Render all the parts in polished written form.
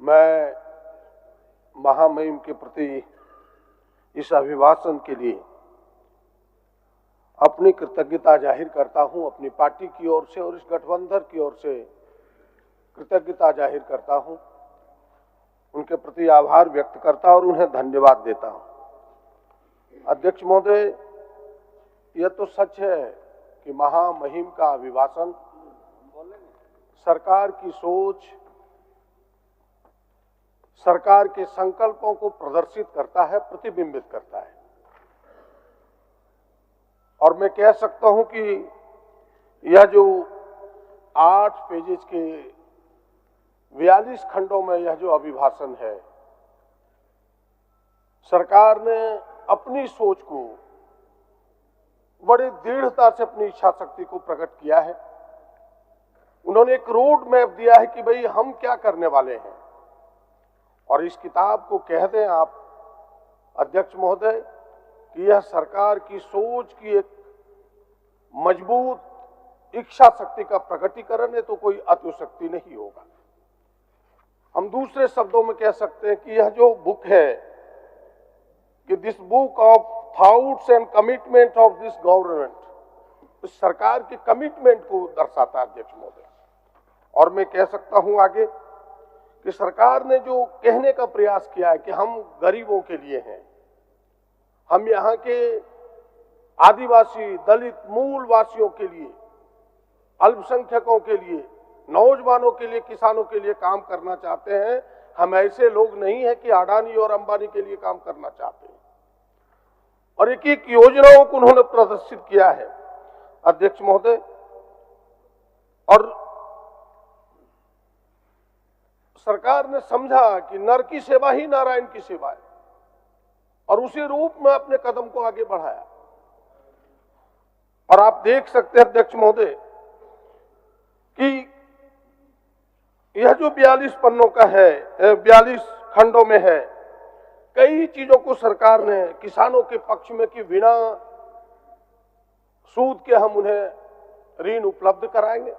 मैं महामहिम के प्रति इस अभिभाषण के लिए अपनी कृतज्ञता जाहिर करता हूं, अपनी पार्टी की ओर से और इस गठबंधन की ओर से कृतज्ञता जाहिर करता हूं, उनके प्रति आभार व्यक्त करता और उन्हें धन्यवाद देता हूं। अध्यक्ष महोदय, यह तो सच है कि महामहिम का अभिभाषण सरकार की सोच, सरकार के संकल्पों को प्रदर्शित करता है, प्रतिबिंबित करता है। और मैं कह सकता हूं कि यह जो 8 पेजेज के 42 खंडों में यह जो अभिभाषण है, सरकार ने अपनी सोच को बड़ी दृढ़ता से, अपनी इच्छा शक्ति को प्रकट किया है। उन्होंने एक रोड मैप दिया है कि भाई हम क्या करने वाले हैं। और इस किताब को कह दें आप अध्यक्ष महोदय कि यह सरकार की सोच की एक मजबूत इच्छा शक्ति का प्रकटीकरण है, तो कोई अतिशक्ति नहीं होगा। हम दूसरे शब्दों में कह सकते हैं कि यह जो बुक है कि this book of thoughts and commitment of this government, इस सरकार के कमिटमेंट को दर्शाता है अध्यक्ष महोदय। और मैं कह सकता हूं आगे कि सरकार ने जो कहने का प्रयास किया है कि हम गरीबों के लिए हैं, हम यहाँ के आदिवासी, दलित, मूल वासियों के लिए, अल्पसंख्यकों के लिए, नौजवानों के लिए, किसानों के लिए काम करना चाहते हैं। हम ऐसे लोग नहीं हैं कि अडानी और अंबानी के लिए काम करना चाहते हैं। और एक एक योजनाओं को उन्होंने प्रदर्शित किया है अध्यक्ष महोदय। और सरकार ने समझा कि नर की सेवा ही नारायण की सेवा है, और उसी रूप में अपने कदम को आगे बढ़ाया। और आप देख सकते हैं अध्यक्ष महोदय कि यह जो 42 पन्नों का है, 42 खंडों में है, कई चीजों को सरकार ने किसानों के पक्ष में कि बिना सूद के हम उन्हें ऋण उपलब्ध कराएंगे,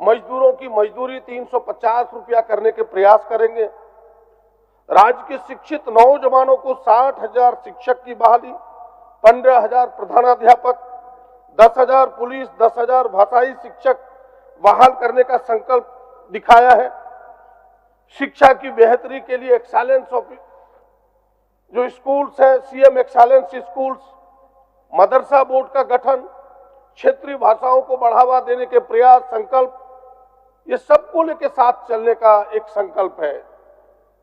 मजदूरों की मजदूरी 350 रुपया करने के प्रयास करेंगे, राज्य के शिक्षित नौजवानों को 60,000 शिक्षक की बहाली, 15,000 प्रधानाध्यापक, 10,000 पुलिस, 10,000 भाषाई शिक्षक बहाल करने का संकल्प दिखाया है। शिक्षा की बेहतरी के लिए एक्सेलेंस ऑफ जो स्कूल्स है, सीएम एक्सेलेंस स्कूल्स, मदरसा बोर्ड का गठन, क्षेत्रीय भाषाओं को बढ़ावा देने के प्रयास, संकल्प, ये सबको लेके साथ चलने का एक संकल्प है।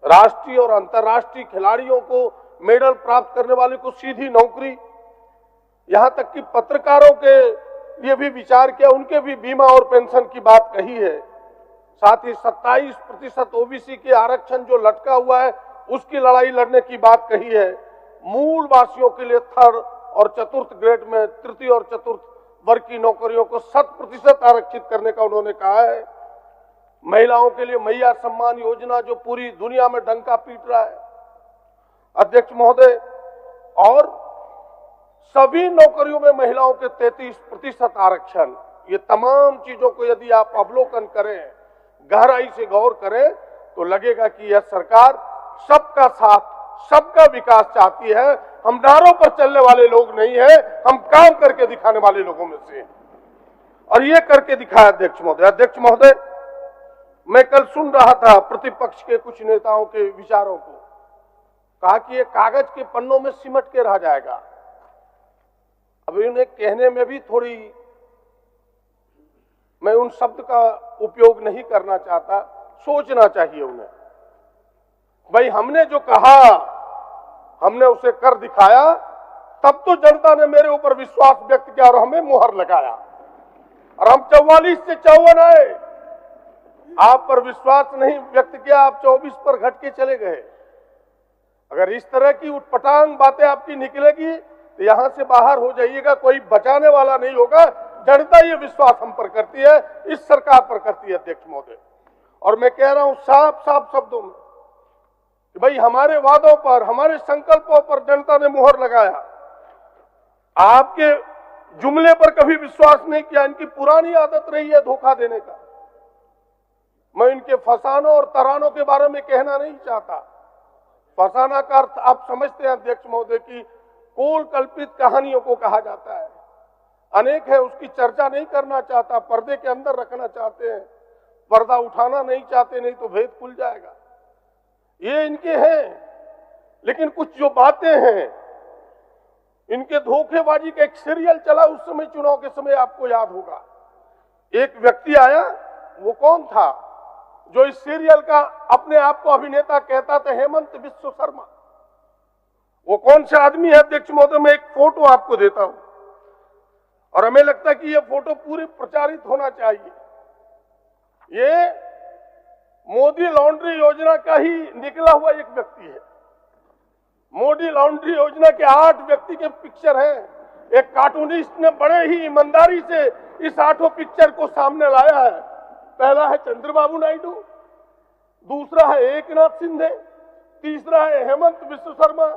राष्ट्रीय और अंतर्राष्ट्रीय खिलाड़ियों को, मेडल प्राप्त करने वाले को सीधी नौकरी, यहां तक कि पत्रकारों के लिए भी विचार किया, उनके भी बीमा और पेंशन की बात कही है। साथ ही 27% ओबीसी के आरक्षण जो लटका हुआ है, उसकी लड़ाई लड़ने की बात कही है। मूल वासियों के लिए 3rd और 4th ग्रेड में, 3य और 4th वर्ग की नौकरियों को 100% आरक्षित करने का उन्होंने कहा है। महिलाओं के लिए मैया सम्मान योजना जो पूरी दुनिया में डंका पीट रहा है अध्यक्ष महोदय। और सभी नौकरियों में महिलाओं के 33% आरक्षण, ये तमाम चीजों को यदि आप अवलोकन करें, गहराई से गौर करें, तो लगेगा कि यह सरकार सबका साथ, सबका विकास चाहती है। हम नारों पर चलने वाले लोग नहीं है, हम काम करके दिखाने वाले लोगों में से। और ये करके दिखाया अध्यक्ष महोदय। अध्यक्ष महोदय, मैं कल सुन रहा था प्रतिपक्ष के कुछ नेताओं के विचारों को, कहा कि ये कागज के पन्नों में सिमट के रह जाएगा। अब इन्हें कहने में भी थोड़ी, मैं उन शब्द का उपयोग नहीं करना चाहता, सोचना चाहिए उन्हें। भाई हमने जो कहा, हमने उसे कर दिखाया, तब तो जनता ने मेरे ऊपर विश्वास व्यक्त किया और हमें मुहर लगाया, और हम 44 से 54 आए। आप पर विश्वास नहीं व्यक्त किया, आप 24 पर घट के चले गए। अगर इस तरह की उटपटांग बातें आपकी निकलेगी तो यहां से बाहर हो जाइएगा, कोई बचाने वाला नहीं होगा। जनता ये विश्वास हम पर करती है, इस सरकार पर करती है अध्यक्ष महोदय। और मैं कह रहा हूं साफ साफ शब्दों में कि भाई हमारे वादों पर, हमारे संकल्पों पर जनता ने मुहर लगाया। आपके जुमले पर कभी विश्वास नहीं किया। इनकी पुरानी आदत रही है धोखा देने का। मैं इनके फसानों और तरानों के बारे में कहना नहीं चाहता। फसाना का अर्थ आप समझते हैं अध्यक्ष महोदय की कोल कल्पित कहानियों को कहा जाता है, अनेक है, उसकी चर्चा नहीं करना चाहता, पर्दे के अंदर रखना चाहते हैं, पर्दा उठाना नहीं चाहते, नहीं तो भेद खुल जाएगा। ये इनके हैं। लेकिन कुछ जो बातें हैं, इनके धोखेबाजी का एक सीरियल चला उस समय, चुनाव के समय, आपको याद होगा। एक व्यक्ति आया, वो कौन था जो इस सीरियल का अपने आप को अभिनेता कहता था? हेमंत बिस्व शर्मा। वो कौन सा आदमी है अध्यक्ष महोदय? मैं एक फोटो आपको देता हूं और हमें लगता है कि ये फोटो पूरी प्रचारित होना चाहिए। ये मोदी लॉन्ड्री योजना का ही निकला हुआ एक व्यक्ति है। मोदी लॉन्ड्री योजना के 8 व्यक्ति के पिक्चर हैं। एक कार्टूनिस्ट ने बड़े ही ईमानदारी से इस 8 पिक्चर को सामने लाया है। पहला है चंद्रबाबू नायडू, दूसरा है एकनाथ शिंदे, तीसरा है हेमंत बिस्व शर्मा,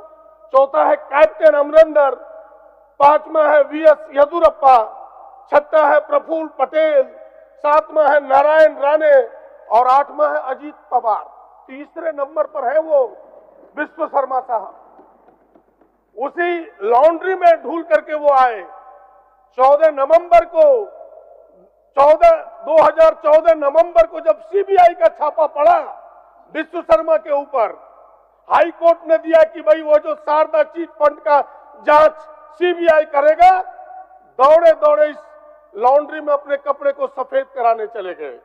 चौथा है कैप्टन अमरिंदर, 5वां है वीएस येदियुरप्पा, 6वां है प्रफुल्ल पटेल, 7वां है नारायण राणे और 8वां है अजीत पवार। तीसरे नंबर पर है वो बिस्व शर्मा साहब। उसी लॉन्ड्री में ढूल करके वो आए। 14 नवंबर को 2014 नवंबर को जब सीबीआई का छापा पड़ा बिस्व शर्मा के ऊपर, हाई कोर्ट ने दिया कि भाई वो जो शारदा चिट फंड का जांच सीबीआई करेगा, दौड़े दौड़े इस लॉन्ड्री में अपने कपड़े को सफेद कराने चले गए।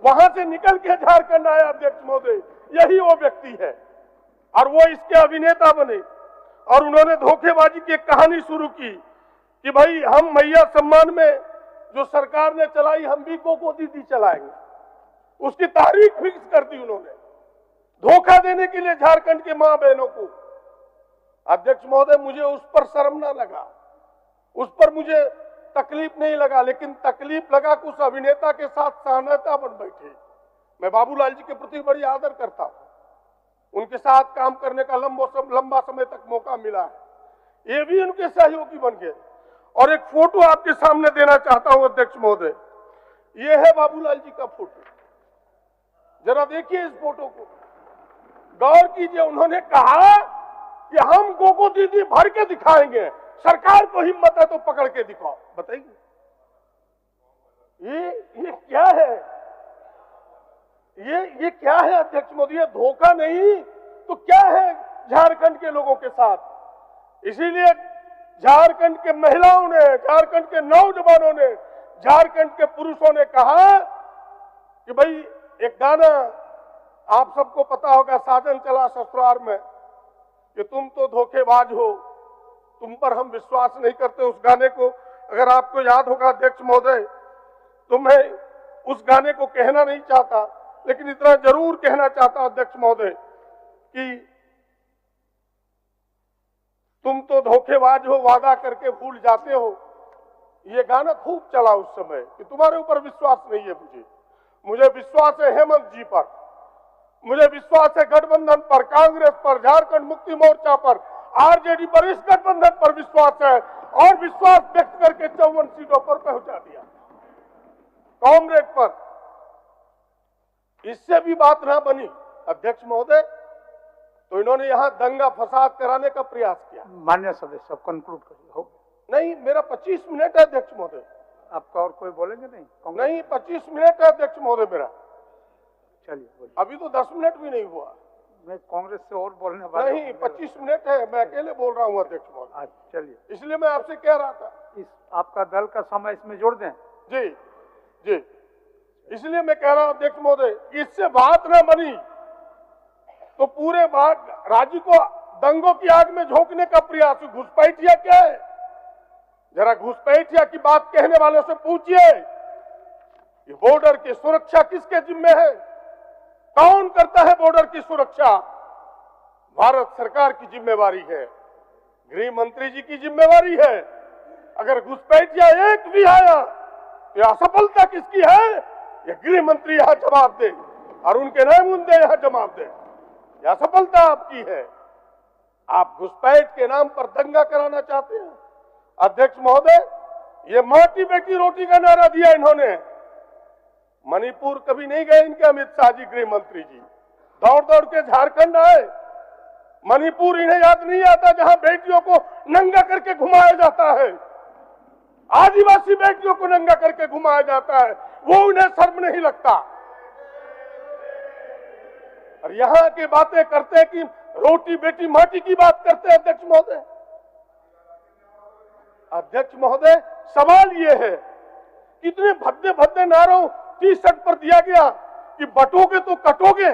वहां से निकल के झारखंड आया अध्यक्ष महोदय, यही वो व्यक्ति है और वो इसके अभिनेता बने और उन्होंने धोखेबाजी की एक कहानी शुरू की कि भाई हम मैया सम्मान में जो सरकार ने चलाई, हम भी कोको दीदी चलाएंगे। उसकी तारीख फिक्स कर दी उन्होंने, धोखा देने के लिए झारखंड के मां बहनों को। अध्यक्ष महोदय, मुझे उस पर शर्म ना लगा, उस पर मुझे तकलीफ नहीं लगा, लेकिन तकलीफ लगा कि उस अभिनेता के साथ सहनता बन बैठे। मैं बाबूलाल जी के प्रति बड़ी आदर करता हूं, उनके साथ काम करने का लंबा समय तक मौका मिला है। ये भी उनके सहयोगी बन गए। और एक फोटो आपके सामने देना चाहता हूं अध्यक्ष महोदय, ये है बाबूलाल जी का फोटो। जरा देखिए इस फोटो को, गौर कीजिए। उन्होंने कहा कि हम कोको दीदी भर के दिखाएंगे, सरकार को हिम्मत है तो पकड़ के दिखाओ। बताइए ये क्या है? ये क्या है अध्यक्ष मोदी? ये धोखा नहीं तो क्या है झारखंड के लोगों के साथ? इसीलिए झारखंड के महिलाओं ने, झारखंड के नौजवानों ने, झारखंड के पुरुषों ने कहा कि भाई एक गाना आप सबको पता होगा, साजन चला ससुराल में, कि तुम तो धोखेबाज हो, तुम पर हम विश्वास नहीं करते। उस गाने को अगर आपको याद होगा अध्यक्ष महोदय, तो मैं उस गाने को कहना नहीं चाहता, लेकिन इतना जरूर कहना चाहता अध्यक्ष महोदय कि तुम तो धोखेबाज हो, वादा करके भूल जाते हो। ये गाना खूब चला उस समय कि तुम्हारे ऊपर विश्वास नहीं है। मुझे विश्वास है हेमंत जी पर, मुझे विश्वास है गठबंधन पर, कांग्रेस पर, झारखंड मुक्ति मोर्चा पर, आरजेडी पर, इस गठबंधन पर विश्वास है और विश्वास व्यक्त करके 54 सीटों पर पहुंचा दिया कांग्रेस पर। इससे भी बात ना बनी अध्यक्ष महोदय, तो इन्होंने यहां दंगा फसाद कराने का प्रयास किया। मान्य सदस्य, अब कंक्लूड करिए। हो नहीं, मेरा 25 मिनट है अध्यक्ष महोदय। आपका और कोई बोलेंगे? नहीं, 25 मिनट है अध्यक्ष महोदय मेरा। चलिए बोलिए। अभी तो 10 मिनट भी नहीं हुआ। मैं कांग्रेस से और बोलने वाला नहीं, 25 मिनट है, मैं अकेले बोल रहा हूँ अध्यक्ष महोदय। चलिए, इसलिए मैं आपसे कह रहा था इस आपका दल का समय इसमें जोड़ दें। जी जी, इसलिए मैं कह रहा हूं अध्यक्ष महोदय, इससे बात ना बनी तो पूरे राज्य को दंगों की आग में झोंकने का प्रयास। घुसपैठिया क्या है? जरा घुसपैठिया की बात कहने वालों से पूछिए, ये बॉर्डर की सुरक्षा किसके जिम्मे है? कौन करता है बॉर्डर की सुरक्षा? भारत सरकार की जिम्मेवारी है, गृह मंत्री जी की जिम्मेवारी है। अगर घुसपैठिया एक भी आया तो असफलता किसकी है? ये गृह मंत्री यहां जवाब दे और उनके नुमाइंदे यहां जवाब दे। यह सफलता आपकी है। आप घुसपैठ के नाम पर दंगा कराना चाहते हैं अध्यक्ष महोदय। ये माटी बेटी रोटी का नारा दिया इन्होंने, मणिपुर कभी नहीं गए इनके अमित शाह जी, गृह मंत्री जी। दौड़ दौड़ के झारखंड आए। मणिपुर इन्हें याद नहीं आता जहां बेटियों को नंगा करके घुमाया जाता है, आदिवासी बेटियों को नंगा करके घुमाया जाता है, वो उन्हें शर्म नहीं लगता। और यहां की बातें करते कि रोटी बेटी माटी की बात करते हैं अध्यक्ष महोदय। अध्यक्ष महोदय, सवाल ये है, कितने भद्दे भद्दे नारों टी शर्ट पर दिया गया कि बटोगे तो कटोगे,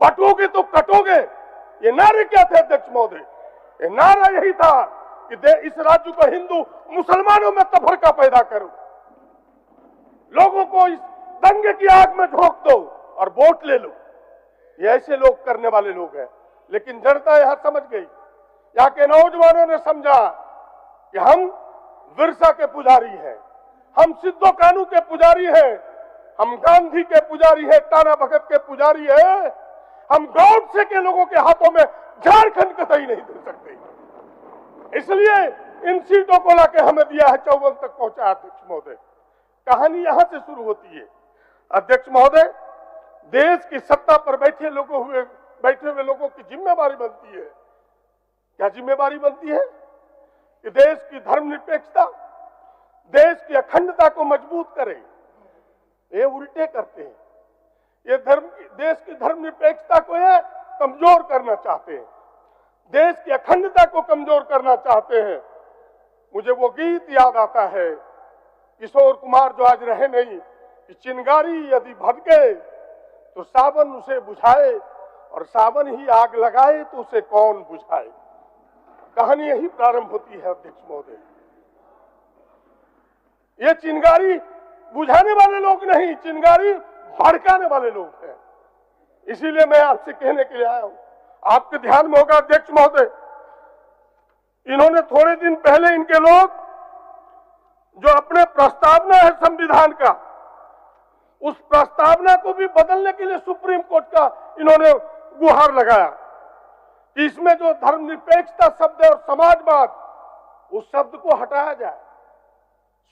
बटोगे तो कटोगे। ये नारे क्या थे अध्यक्ष महोदय? ये नारा यही था कि इस राज्य को हिंदू मुसलमानों में तफरका पैदा करो, लोगों को इस दंगे की आग में झोंक दो और वोट ले लो। ये ऐसे लोग करने वाले लोग हैं। लेकिन जनता यहां समझ गई, यहाँ के नौजवानों ने समझा कि हम बिरसा के पुजारी हैं, हम सिद्धो कानू के पुजारी हैं, हम गांधी के पुजारी हैं, टाना भगत के पुजारी हैं, हम गौडसे के लोगों के हाथों में झारखंड कतई नहीं दे सकते। इसलिए इन सीटों को लाके हमें दिया है, 54 तक पहुंचा। अध्यक्ष महोदय, कहानी यहां से शुरू होती है। अध्यक्ष महोदय, देश की सत्ता पर बैठे हुए लोगों की जिम्मेवारी बनती है। क्या जिम्मेवारी बनती है? कि देश की धर्मनिरपेक्षता, देश की अखंडता को मजबूत करे। ये उल्टे करते हैं। ये देश की धर्मनिरपेक्षता को ये कमजोर करना चाहते हैं, देश की अखंडता को कमजोर करना चाहते हैं। मुझे वो गीत याद आता है, किशोर कुमार जो आज रहे नहीं, कि चिंगारी यदि भड़के तो सावन उसे बुझाए, और सावन ही आग लगाए तो उसे कौन बुझाए। कहानी यही प्रारंभ होती है अध्यक्ष महोदय। ये चिंगारी बुझाने वाले लोग नहीं, चिंगारी भड़काने वाले लोग हैं। इसीलिए मैं आपसे कहने के लिए आया हूं। आपके ध्यान में होगा अध्यक्ष महोदय, इन्होंने थोड़े दिन पहले इनके लोग जो अपने प्रस्तावना है संविधान का, उस प्रस्तावना को भी बदलने के लिए सुप्रीम कोर्ट का इन्होंने गुहार लगाया कि इसमें जो धर्मनिरपेक्षता शब्द है और समाजवाद, उस शब्द को हटाया जाए।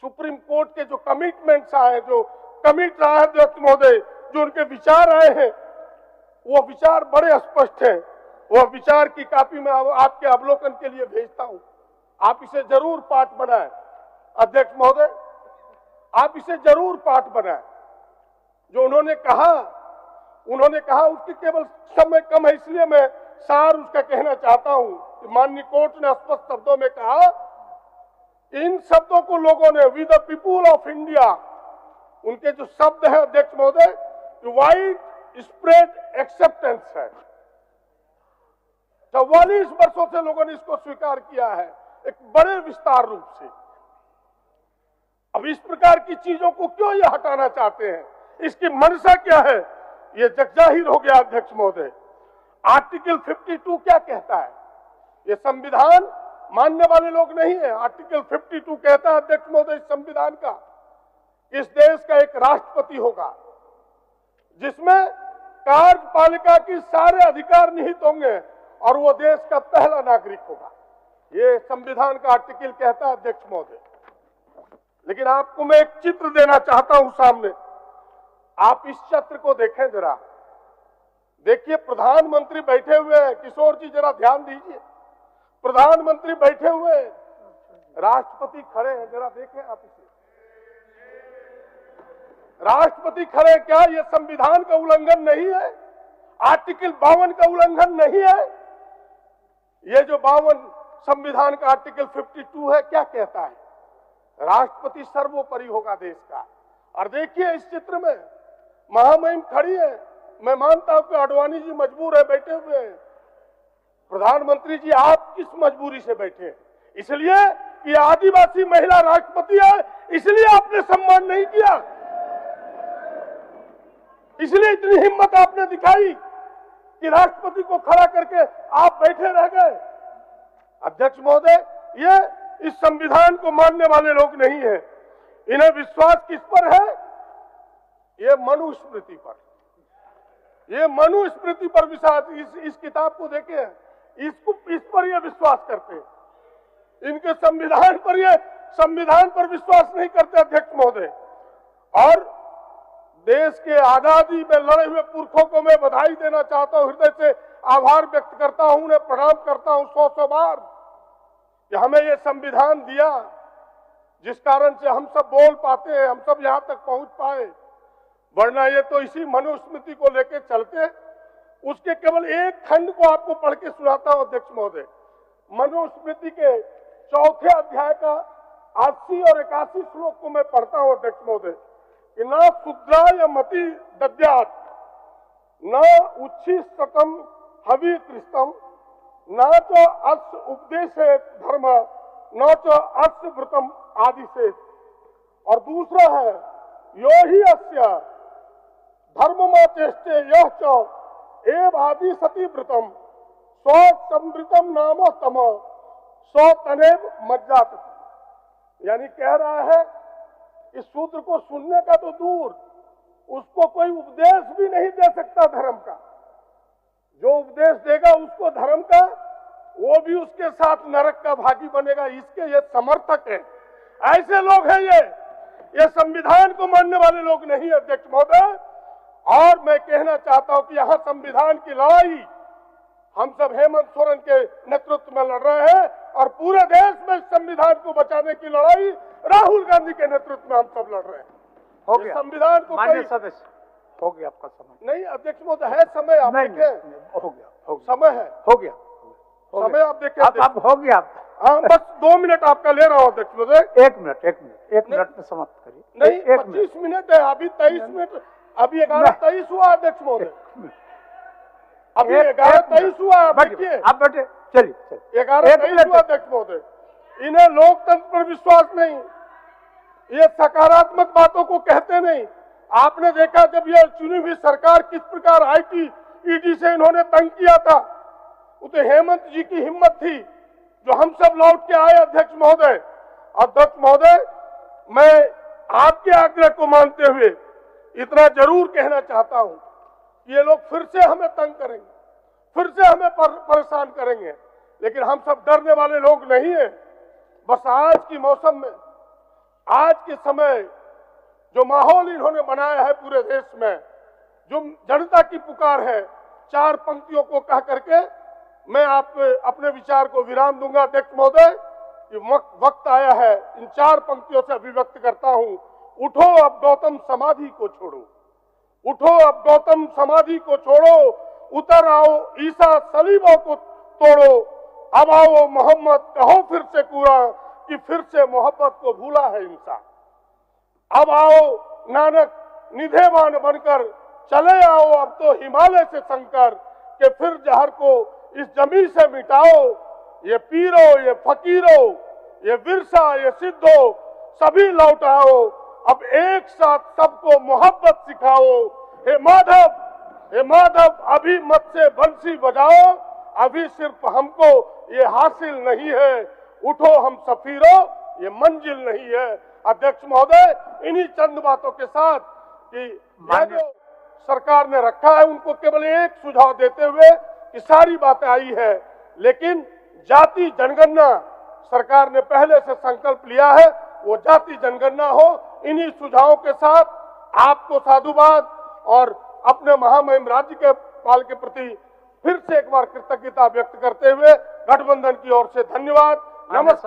सुप्रीम कोर्ट के जो कमिटमेंट्स आए, जो कमिट रहा है अध्यक्ष महोदय, जो उनके विचार आए हैं, वो विचार बड़े स्पष्ट हैं। वह विचार की कॉपी मैं आपके अवलोकन के लिए भेजता हूं। आप इसे जरूर पाठ बनाएं अध्यक्ष महोदय, आप इसे जरूर पाठ बनाएं। जो उन्होंने कहा उसकी केवल समय कम है, इसलिए मैं सार उसका कहना चाहता हूं कि माननीय कोर्ट ने स्पष्ट शब्दों में कहा, इन शब्दों को लोगों ने, we the people of India, उनके जो शब्द है अध्यक्ष महोदय, वाइड स्प्रेड एक्सेप्टेंस है। 44 वर्षों से लोगों ने इसको स्वीकार किया है, एक बड़े विस्तार रूप से। अब इस प्रकार की चीजों को क्यों ये हटाना चाहते हैं, इसकी मंशा क्या है, ये जगजाहिर हो गया अध्यक्ष महोदय। आर्टिकल 52 क्या कहता है? ये संविधान मानने वाले लोग नहीं है। आर्टिकल 52 कहता है अध्यक्ष महोदय इस संविधान का, इस देश का एक राष्ट्रपति होगा जिसमें कार्यपालिका की सारे अधिकार निहित होंगे और वो देश का पहला नागरिक होगा। ये संविधान का आर्टिकल कहता है अध्यक्ष महोदय। लेकिन आपको मैं एक चित्र देना चाहता हूं सामने, आप इस चित्र को देखें जरा। देखिए, प्रधानमंत्री बैठे हुए हैं, किशोर जी जरा ध्यान दीजिए, प्रधानमंत्री बैठे हुए, राष्ट्रपति खड़े हैं, जरा देखें आप इसे। राष्ट्रपति खड़े, क्या यह संविधान का उल्लंघन नहीं है? आर्टिकल 52 का उल्लंघन नहीं है? ये जो 52 संविधान का आर्टिकल 52 है, क्या कहता है? राष्ट्रपति सर्वोपरि होगा देश का। और देखिए इस चित्र में महामहिम खड़ी है। मैं मानता हूं कि आडवाणी जी मजबूर है, बैठे हुए हैं। प्रधानमंत्री जी, आप किस मजबूरी से बैठे हैं? इसलिए कि आदिवासी महिला राष्ट्रपति है, इसलिए आपने सम्मान नहीं किया, इसलिए इतनी हिम्मत आपने दिखाई कि राष्ट्रपति को खड़ा करके आप बैठे रह गए। अध्यक्ष महोदय, ये इस संविधान को मानने वाले लोग नहीं है। इन्हें विश्वास किस पर है? ये मनुस्मृति पर, ये मनुस्मृति पर विश्वास। इस किताब को देखे, इस पर ये विश्वास करते हैं। इनके संविधान पर विश्वास नहीं करते अध्यक्ष महोदय। और देश के आजादी में लड़े हुए पुरखों को मैं बधाई देना चाहता हूं, हृदय से आभार व्यक्त करता हूं, उन्हें प्रणाम करता हूं 100 बार कि हमें ये संविधान दिया जिस कारण से हम सब बोल पाते हैं, हम सब यहां तक पहुंच पाए। वरना ये तो इसी मनुस्मृति को लेकर चलते, उसके केवल एक खंड को आपको पढ़ के सुनाता हूं अध्यक्ष महोदय। मनुस्मृति के 4थे अध्याय का 80 और 81 श्लोक को मैं पढ़ता हूं अध्यक्ष महोदय कि न शूद्राय मति दद्यात्, न उच्छिष्टतम हवि कृष्टम, न च अस्य उपदेशे धर्म, न च अस्य व्रतम आदि से। और दूसरा है यो ही अस्य धर्ममा चेष्टे यह च एव आदि सती व्रतम स्वसमृतम नाम तम स्वतनेव मज्जात। यानी कह रहा है इस सूत्र को सुनने का तो दूर, उसको कोई उपदेश भी नहीं दे सकता धर्म का। जो उपदेश देगा उसको धर्म का, वो भी उसके साथ नरक का भागी बनेगा। इसके ये समर्थक है, ऐसे लोग हैं ये संविधान को मानने वाले लोग नहीं है अध्यक्ष महोदय। और मैं कहना चाहता हूं कि यहां संविधान की लड़ाई हम सब हेमंत सोरेन के नेतृत्व में लड़ रहे हैं और पूरे देश में संविधान को बचाने की लड़ाई राहुल गांधी के नेतृत्व में हम सब लड़ रहे हैं। हो गया संविधान को माननीय सदस्य, हो गया आपका समय। नहीं अध्यक्ष महोदय, है समय, आप देखें। हो गया समय है, हो गया समय आप देखें। आप हो गया। हाँ, बस 2 मिनट आपका ले रहा हूँ अध्यक्ष महोदय। 1 मिनट में समाप्त करिए। नहीं, 25 मिनट है, अभी 23 मिनट, अभी 11:23 हुआ अध्यक्ष महोदय, अभी 11:23 हुआ। देखिए आप बैठे, चलिए 11:23 हुआ अध्यक्ष महोदय। इन्हें लोकतंत्र पर विश्वास नहीं, ये सकारात्मक बातों को कहते नहीं। आपने देखा जब ये चुनी हुई सरकार किस प्रकार IT ED से इन्होंने तंग किया था, वो तो हेमंत जी की हिम्मत थी जो हम सब लौट के आए अध्यक्ष महोदय। अध्यक्ष महोदय, मैं आपके आग्रह को मानते हुए इतना जरूर कहना चाहता हूं कि ये लोग फिर से हमें तंग करेंगे, फिर से हमें परेशान करेंगे, लेकिन हम सब डरने वाले लोग नहीं है। बस आज की मौसम में, आज के समय जो माहौल इन्होंने बनाया है पूरे देश में, जो जनता की पुकार है, 4 पंक्तियों को कह करके मैं आप अपने विचार को विराम दूंगा अध्यक्ष महोदय। वक्त आया है, इन 4 पंक्तियों से अभिव्यक्त करता हूं। उठो अब गौतम समाधि को छोड़ो, उठो अब गौतम समाधि को छोड़ो, उतर आओ ईसा सलीबों को तोड़ो, अब आओ मोहम्मद कहो फिर से कूड़ा कि फिर से मोहब्बत को भूला है इंसान। अब आओ नानक निधेवान बनकर चले आओ अब तो हिमालय से शंकर के फिर जहर को इस जमीन से मिटाओ। ये पीरो, ये फकीरो, ये विरसा, ये सिद्धो सभी लौट आओ, अब एक साथ सबको मोहब्बत सिखाओ। हे माधव अभी मत से बंसी बजाओ, अभी सिर्फ हमको ये हासिल नहीं है, उठो हम सफीरो ये मंजिल नहीं है। अध्यक्ष महोदय, इन्हीं चंद बातों के साथ कि जो सरकार ने रखा है उनको केवल एक सुझाव देते हुए कि सारी बातें आई है, लेकिन जाति जनगणना सरकार ने पहले से संकल्प लिया है, वो जाति जनगणना हो। इन्हीं सुझावों के साथ आपको साधुवाद और अपने महामहिम राज्य के पाल के प्रति फिर से एक बार कृतज्ञता व्यक्त करते हुए गठबंधन की ओर से धन्यवाद, नमस्कार।